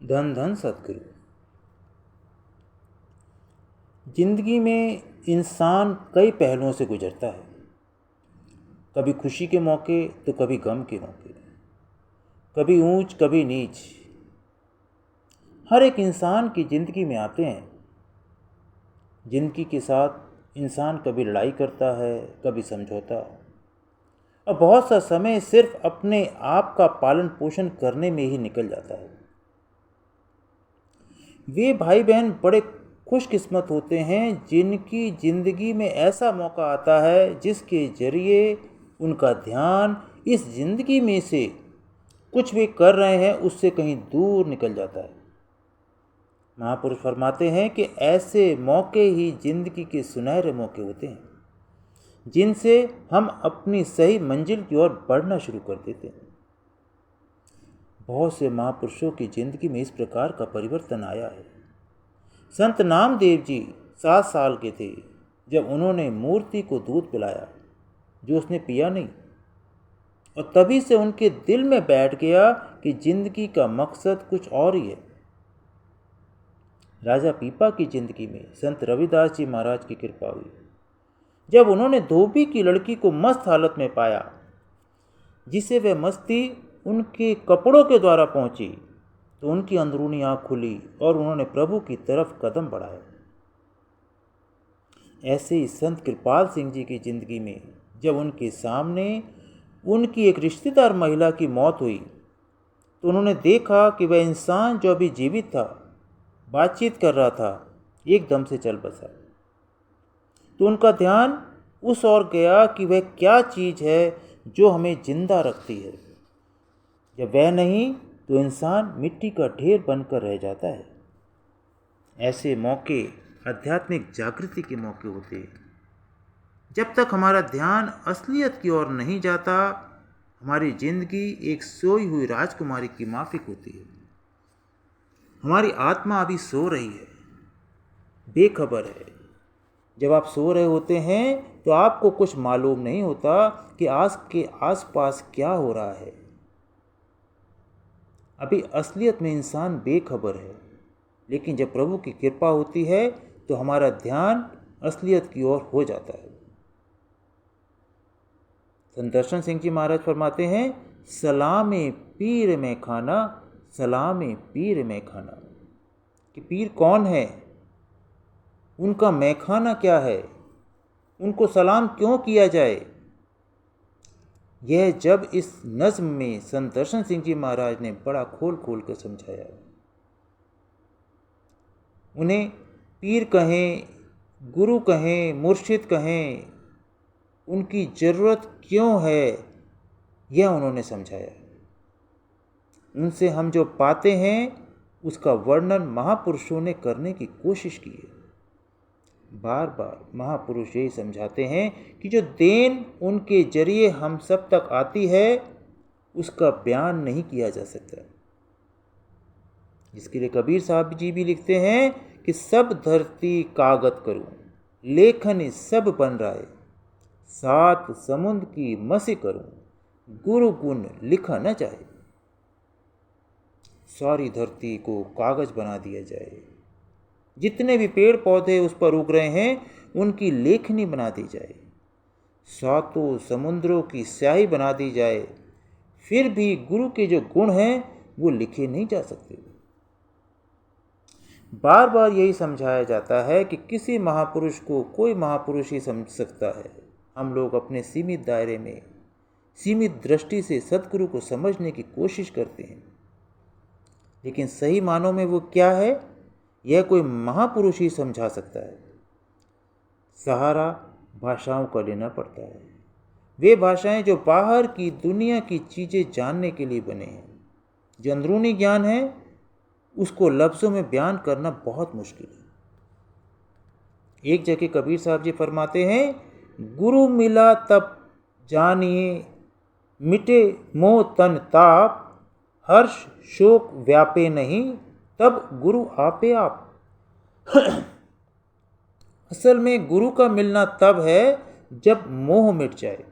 धन धन सतगुरु। जिंदगी में इंसान कई पहलुओं से गुजरता है, कभी खुशी के मौके तो कभी गम के मौके, कभी ऊंच कभी नीच। हर एक इंसान की जिंदगी में आते हैं। जिंदगी के साथ इंसान कभी लड़ाई करता है, कभी समझौता, और बहुत सा समय सिर्फ अपने आप का पालन पोषण करने में ही निकल जाता है। वे भाई बहन बड़े खुशकिस्मत होते हैं जिनकी ज़िंदगी में ऐसा मौका आता है जिसके ज़रिए उनका ध्यान इस ज़िंदगी में से कुछ वे कर रहे हैं उससे कहीं दूर निकल जाता है। महापुरुष फरमाते हैं कि ऐसे मौके ही ज़िंदगी के सुनहरे मौके होते हैं जिनसे हम अपनी सही मंजिल की ओर बढ़ना शुरू कर देते हैं। बहुत से महापुरुषों की ज़िंदगी में इस प्रकार का परिवर्तन आया है। संत नामदेव जी 7 साल के थे जब उन्होंने मूर्ति को दूध पिलाया जो उसने पिया नहीं, और तभी से उनके दिल में बैठ गया कि जिंदगी का मकसद कुछ और ही है। राजा पीपा की जिंदगी में संत रविदास जी महाराज की कृपा हुई। जब उन्होंने धोबी की लड़की को मस्त हालत में पाया जिसे वह मस्ती उनके कपड़ों के द्वारा पहुंची, तो उनकी अंदरूनी आँख खुली और उन्होंने प्रभु की तरफ कदम बढ़ाया। ऐसे ही संत कृपाल सिंह जी की जिंदगी में जब उनके सामने उनकी एक रिश्तेदार महिला की मौत हुई, तो उन्होंने देखा कि वह इंसान जो अभी जीवित था, बातचीत कर रहा था, एकदम से चल बसा। तो उनका ध्यान उस ओर गया कि वह क्या चीज़ है जो हमें जिंदा रखती है। जब वह नहीं तो इंसान मिट्टी का ढेर बनकर रह जाता है। ऐसे मौके आध्यात्मिक जागृति के मौके होते हैं। जब तक हमारा ध्यान असलियत की ओर नहीं जाता, हमारी जिंदगी एक सोई हुई राजकुमारी की माफिक होती है। हमारी आत्मा अभी सो रही है, बेखबर है। जब आप सो रहे होते हैं तो आपको कुछ मालूम नहीं होता कि आज के आसपास क्या हो रहा है। अभी असलियत में इंसान बेखबर है, लेकिन जब प्रभु की कृपा होती है तो हमारा ध्यान असलियत की ओर हो जाता है। संत दर्शन सिंह जी महाराज फरमाते हैं, सलामे पीर में खाना, सलामे पीर में खाना। कि पीर कौन है, उनका मैखाना क्या है, उनको सलाम क्यों किया जाए। यह जब इस नज्म में संत दर्शन सिंह जी महाराज ने बड़ा खोल खोल कर समझाया। उन्हें पीर कहें, गुरु कहें, मुर्शिद कहें, उनकी ज़रूरत क्यों है यह उन्होंने समझाया। उनसे हम जो पाते हैं उसका वर्णन महापुरुषों ने करने की कोशिश की है। बार बार महापुरुष यही समझाते हैं कि जो देन उनके जरिए हम सब तक आती है उसका बयान नहीं किया जा सकता। जिसके लिए कबीर साहब जी भी लिखते हैं कि सब धरती कागत करूं, लेखन सब बन रहा है, 7 समुद्र की मसी करूं, गुरु गुण लिखा न जाए। सारी धरती को कागज बना दिया जाए, जितने भी पेड़ पौधे उस पर उग रहे हैं उनकी लेखनी बना दी जाए, 7 समुद्रों की स्याही बना दी जाए, फिर भी गुरु के जो गुण हैं वो लिखे नहीं जा सकते। बार बार यही समझाया जाता है कि किसी महापुरुष को कोई महापुरुष ही समझ सकता है। हम लोग अपने सीमित दायरे में सीमित दृष्टि से सद्गुरु को समझने की कोशिश करते हैं, लेकिन सही मानों में वो क्या है यह कोई महापुरुष ही समझा सकता है। सहारा भाषाओं का लेना पड़ता है। वे भाषाएं जो बाहर की दुनिया की चीज़ें जानने के लिए बने हैं। जो अंदरूनी ज्ञान है उसको लफ्ज़ों में बयान करना बहुत मुश्किल है। एक जगह कबीर साहब जी फरमाते हैं, गुरु मिला तब जानिए, मिटे मोह तन ताप, हर्ष शोक व्यापे नहीं, तब गुरु आपे आप। असल में गुरु का मिलना तब है जब मोह मिट जाए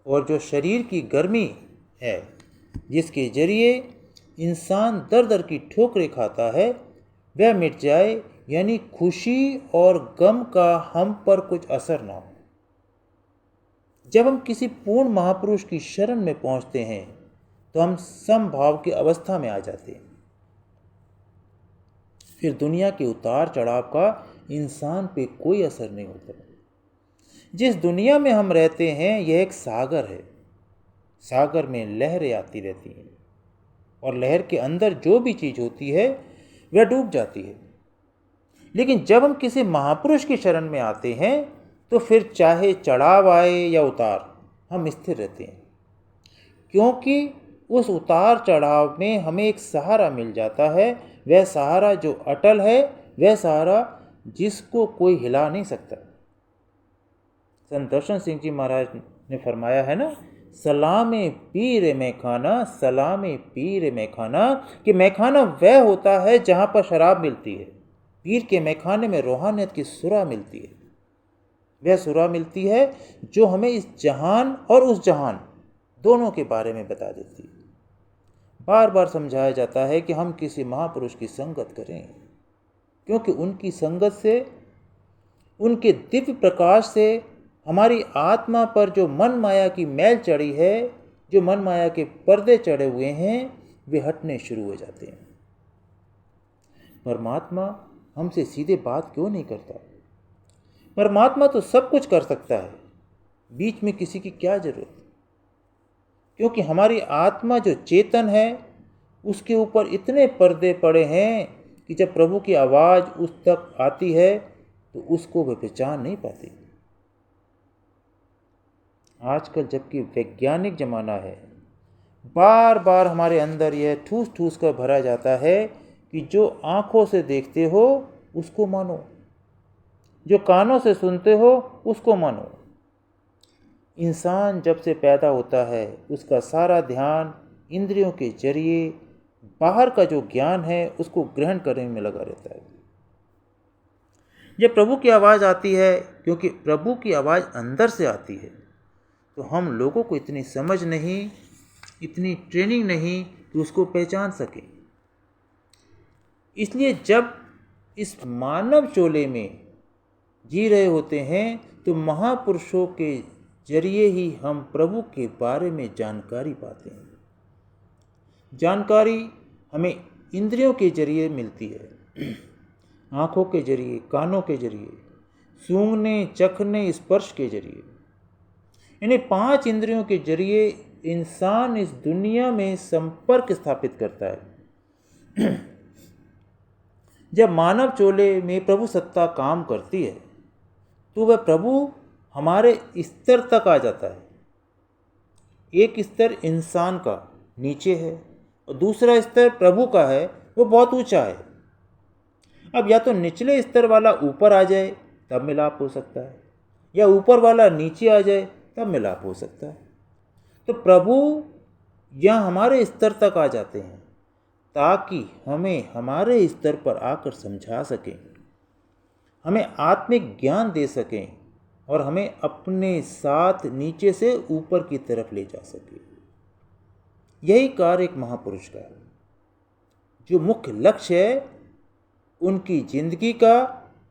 और जो शरीर की गर्मी है जिसके जरिए इंसान दर दर की ठोकरें खाता है वह मिट जाए, यानी खुशी और गम का हम पर कुछ असर ना हो। जब हम किसी पूर्ण महापुरुष की शरण में पहुंचते हैं तो हम समभाव की अवस्था में आ जाते हैं। फिर दुनिया के उतार चढ़ाव का इंसान पे कोई असर नहीं होता। जिस दुनिया में हम रहते हैं यह एक सागर है। सागर में लहरें आती रहती हैं और लहर के अंदर जो भी चीज़ होती है वह डूब जाती है। लेकिन जब हम किसी महापुरुष की शरण में आते हैं तो फिर चाहे चढ़ाव आए या उतार, हम स्थिर रहते हैं, क्योंकि उस उतार चढ़ाव में हमें एक सहारा मिल जाता है। वह सहारा जो अटल है, वह सहारा जिसको कोई हिला नहीं सकता। संत दर्शन सिंह जी महाराज ने फरमाया है ना, सलामे पीर में खाना, सलामे पीर में खाना, कि मैखाना वह होता है जहाँ पर शराब मिलती है। पीर के मैखाने में रूहानियत की सुरा मिलती है। वह सुरा मिलती है जो हमें इस जहान और उस जहान दोनों के बारे में बता देती है। बार बार समझाया जाता है कि हम किसी महापुरुष की संगत करें, क्योंकि उनकी संगत से, उनके दिव्य प्रकाश से हमारी आत्मा पर जो मन माया की मैल चढ़ी है, जो मन माया के पर्दे चढ़े हुए हैं, वे हटने शुरू हो जाते हैं। परमात्मा हमसे सीधे बात क्यों नहीं करता? परमात्मा तो सब कुछ कर सकता है, बीच में किसी की क्या जरूरत? क्योंकि हमारी आत्मा जो चेतन है उसके ऊपर इतने पर्दे पड़े हैं कि जब प्रभु की आवाज़ उस तक आती है तो उसको वह पहचान नहीं पाती। आजकल जबकि वैज्ञानिक ज़माना है, बार बार हमारे अंदर यह ठूस ठूस कर भरा जाता है कि जो आँखों से देखते हो उसको मानो, जो कानों से सुनते हो उसको मानो। इंसान जब से पैदा होता है उसका सारा ध्यान इंद्रियों के जरिए बाहर का जो ज्ञान है उसको ग्रहण करने में लगा रहता है। जब प्रभु की आवाज़ आती है, क्योंकि प्रभु की आवाज़ अंदर से आती है, तो हम लोगों को इतनी समझ नहीं, इतनी ट्रेनिंग नहीं कि उसको पहचान सकें। इसलिए जब इस मानव चोले में जी रहे होते हैं तो महापुरुषों के जरिए ही हम प्रभु के बारे में जानकारी पाते हैं। जानकारी हमें इंद्रियों के जरिए मिलती है, आँखों के जरिए, कानों के जरिए, सूंघने, चखने, स्पर्श के जरिए। इन्हें 5 इंद्रियों के जरिए इंसान इस दुनिया में संपर्क स्थापित करता है। जब मानव चोले में प्रभु सत्ता काम करती है तो वह प्रभु हमारे स्तर तक आ जाता है। एक स्तर इंसान का नीचे है और दूसरा स्तर प्रभु का है, वो बहुत ऊंचा है। अब या तो निचले स्तर वाला ऊपर आ जाए तब मिलाप हो सकता है, या ऊपर वाला नीचे आ जाए तब मिलाप हो सकता है। तो प्रभु यहाँ हमारे स्तर तक आ जाते हैं ताकि हमें हमारे स्तर पर आकर समझा सकें, हमें आत्मिक ज्ञान दे सकें और हमें अपने साथ नीचे से ऊपर की तरफ ले जा सके। यही कार्य एक महापुरुष का है। जो मुख्य लक्ष्य है उनकी जिंदगी का,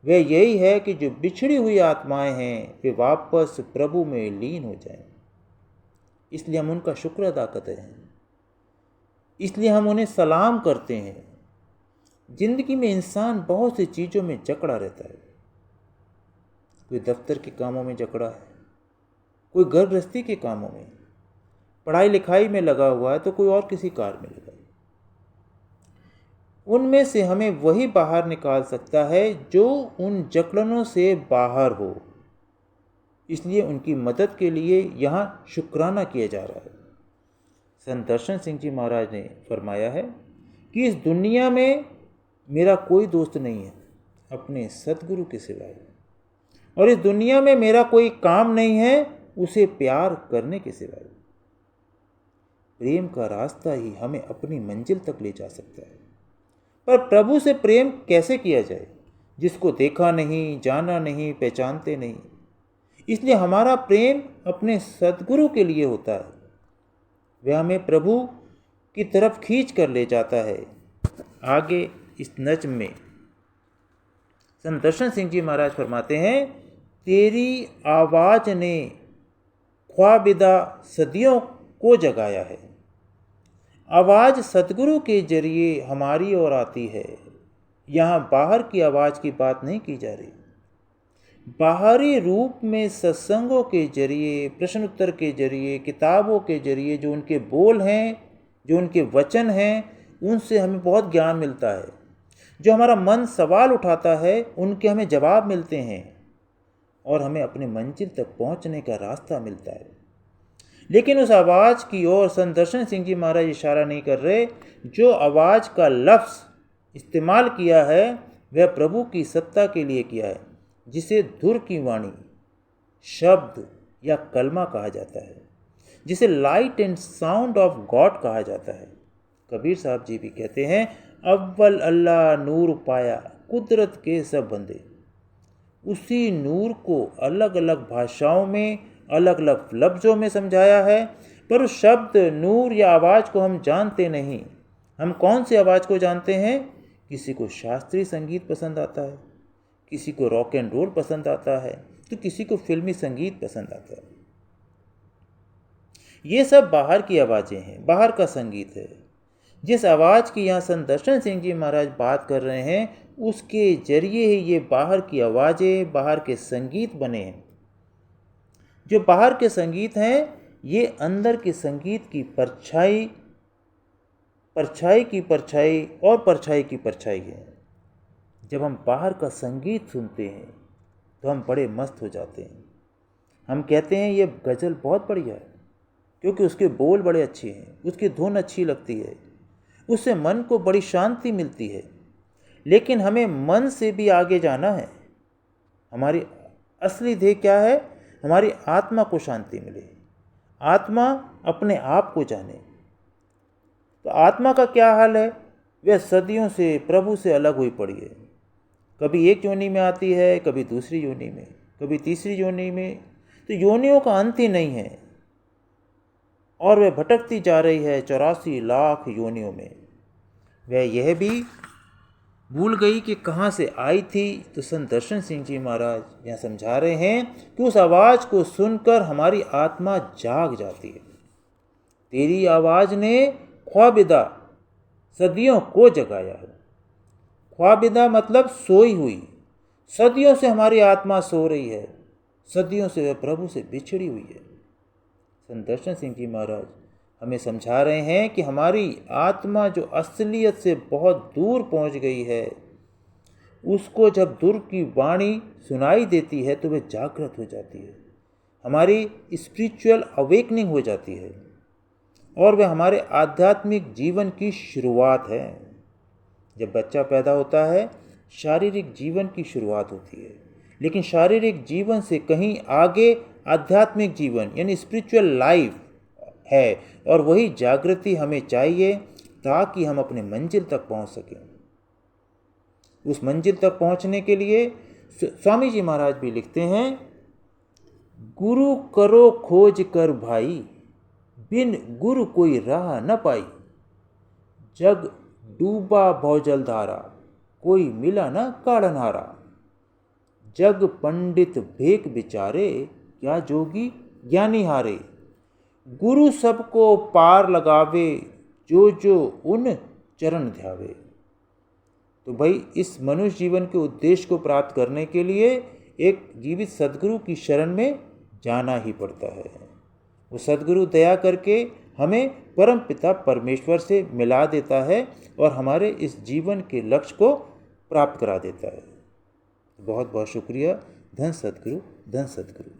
वह यही है कि जो बिछड़ी हुई आत्माएं हैं वे वापस प्रभु में लीन हो जाएं। इसलिए हम उनका शुक्र अदा करते हैं, इसलिए हम उन्हें सलाम करते हैं। जिंदगी में इंसान बहुत सी चीज़ों में जकड़ा रहता है। कोई दफ्तर के कामों में जकड़ा है, कोई घर गृहस्थी के कामों में, पढ़ाई लिखाई में लगा हुआ है, तो कोई और किसी कार्य में लगा है। उनमें से हमें वही बाहर निकाल सकता है जो उन जकड़नों से बाहर हो। इसलिए उनकी मदद के लिए यहाँ शुक्राना किया जा रहा है। संत दर्शन सिंह जी महाराज ने फरमाया है कि इस दुनिया में मेरा कोई दोस्त नहीं है अपने सतगुरु के सिवाय, और इस दुनिया में मेरा कोई काम नहीं है उसे प्यार करने के सिवाय। प्रेम का रास्ता ही हमें अपनी मंजिल तक ले जा सकता है। पर प्रभु से प्रेम कैसे किया जाए जिसको देखा नहीं, जाना नहीं, पहचानते नहीं? इसलिए हमारा प्रेम अपने सतगुरु के लिए होता है। वह हमें प्रभु की तरफ खींच कर ले जाता है। आगे इस नज्म में संत दर्शन सिंह जी महाराज फरमाते हैं, तेरी आवाज़ ने ख्वाबिदा सदियों को जगाया है। आवाज़ सतगुरु के जरिए हमारी ओर आती है। यहाँ बाहर की आवाज़ की बात नहीं की जा रही। बाहरी रूप में सत्संगों के जरिए, प्रश्न उत्तर के जरिए, किताबों के जरिए जो उनके बोल हैं, जो उनके वचन हैं, उनसे हमें बहुत ज्ञान मिलता है। जो हमारा मन सवाल उठाता है उनके हमें जवाब मिलते हैं और हमें अपने मंजिल तक पहुंचने का रास्ता मिलता है। लेकिन उस आवाज़ की ओर संत दर्शन सिंह जी महाराज इशारा नहीं कर रहे। जो आवाज़ का लफ्ज़ इस्तेमाल किया है वह प्रभु की सत्ता के लिए किया है, जिसे धुर की वाणी, शब्द या कलमा कहा जाता है, जिसे light and sound of God कहा जाता है। कबीर साहब जी भी कहते हैं, अव्वल अल्लाह नूर पाया कुदरत के सब बंदे। उसी नूर को अलग अलग भाषाओं में, अलग अलग लफ्ज़ों में समझाया है, पर उस शब्द, नूर या आवाज़ को हम जानते नहीं। हम कौन सी आवाज़ को जानते हैं? किसी को शास्त्रीय संगीत पसंद आता है, किसी को रॉक एंड रोल पसंद आता है, तो किसी को फिल्मी संगीत पसंद आता है। ये सब बाहर की आवाज़ें हैं, बाहर का संगीत है। जिस आवाज़ की यहाँ संत दर्शन सिंह जी महाराज बात कर रहे हैं, उसके जरिए ही ये बाहर की आवाज़ें, बाहर के संगीत बने हैं। जो बाहर के संगीत हैं, ये अंदर के संगीत की परछाई, परछाई की परछाई और परछाई की परछाई है। जब हम बाहर का संगीत सुनते हैं तो हम बड़े मस्त हो जाते हैं। हम कहते हैं ये गज़ल बहुत बढ़िया है, क्योंकि उसके बोल बड़े अच्छे हैं, उसकी धुन अच्छी लगती है, उससे मन को बड़ी शांति मिलती है। लेकिन हमें मन से भी आगे जाना है। हमारी असली ध्येय क्या है? हमारी आत्मा को शांति मिले, आत्मा अपने आप को जाने। तो आत्मा का क्या हाल है? वह सदियों से प्रभु से अलग हुई पड़ी है। कभी एक योनि में आती है, कभी दूसरी योनि में, कभी तीसरी योनि में। तो योनियों का अंत ही नहीं है और वह भटकती जा रही है 84 लाख योनियों में। वह यह भी भूल गई कि कहाँ से आई थी। तो संत दर्शन सिंह जी महाराज यहाँ समझा रहे हैं कि उस आवाज़ को सुनकर हमारी आत्मा जाग जाती है। तेरी आवाज़ ने ख्वाबिदा सदियों को जगाया है। ख्वाबिदा मतलब सोई हुई। सदियों से हमारी आत्मा सो रही है, सदियों से वह प्रभु से बिछड़ी हुई है। संत दर्शन सिंह जी महाराज हमें समझा रहे हैं कि हमारी आत्मा जो असलियत से बहुत दूर पहुंच गई है, उसको जब दुर की वाणी सुनाई देती है तो वह जागृत हो जाती है। हमारी स्पिरिचुअल अवेकनिंग हो जाती है और वह हमारे आध्यात्मिक जीवन की शुरुआत है। जब बच्चा पैदा होता है, शारीरिक जीवन की शुरुआत होती है, लेकिन शारीरिक जीवन से कहीं आगे आध्यात्मिक जीवन यानी स्पिरिचुअल लाइफ है, और वही जागृति हमें चाहिए ताकि हम अपने मंजिल तक पहुंच सकें। उस मंजिल तक पहुंचने के लिए स्वामी जी महाराज भी लिखते हैं, गुरु करो खोज कर भाई, बिन गुरु कोई राह न पाई। जग डूबा भौजल धारा, कोई मिला न काढ़नहारा। जग पंडित भेक बिचारे, क्या जोगी ज्ञानी हारे। गुरु सबको पार लगावे, जो जो उन चरण ध्यावे। तो भाई इस मनुष्य जीवन के उद्देश्य को प्राप्त करने के लिए एक जीवित सदगुरु की शरण में जाना ही पड़ता है। वो सदगुरु दया करके हमें परम पिता परमेश्वर से मिला देता है और हमारे इस जीवन के लक्ष्य को प्राप्त करा देता है। बहुत बहुत शुक्रिया। धन सदगुरु, धन सदगुरु।